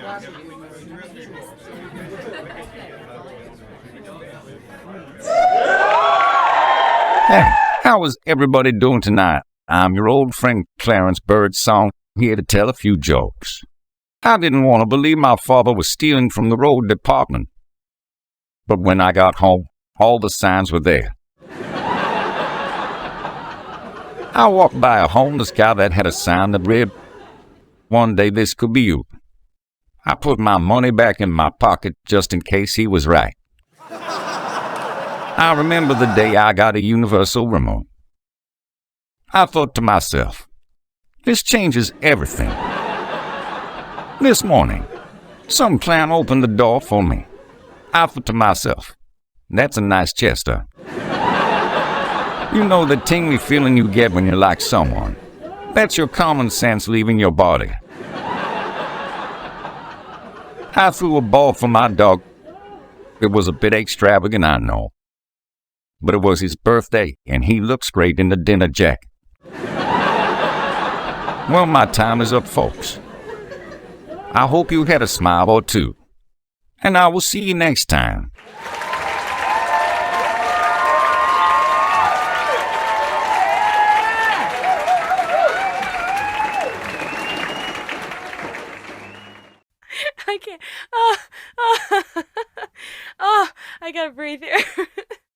Hey, how is everybody doing tonight? I'm your old friend Clarence Birdsong, here to tell a few jokes. I didn't want to believe my father was stealing from the road department. But when I got home, all the signs were there. I walked by a homeless guy that had a sign that read, "One day this could be you." I put my money back in my pocket just in case he was right. I remember the day I got a universal remote. I thought to myself, this changes everything. This morning, some clown opened the door for me. I thought to myself, that's a nice chester. You know the tingly feeling you get when you like someone. That's your common sense leaving your body. I threw a ball for my dog. It was a bit extravagant, I know. But it was his birthday, and he looks great in the dinner jacket. Well, my time is up, folks. I hope you had a smile or two. And I will see you next time. I can't. Oh, oh, oh, I gotta breathe here.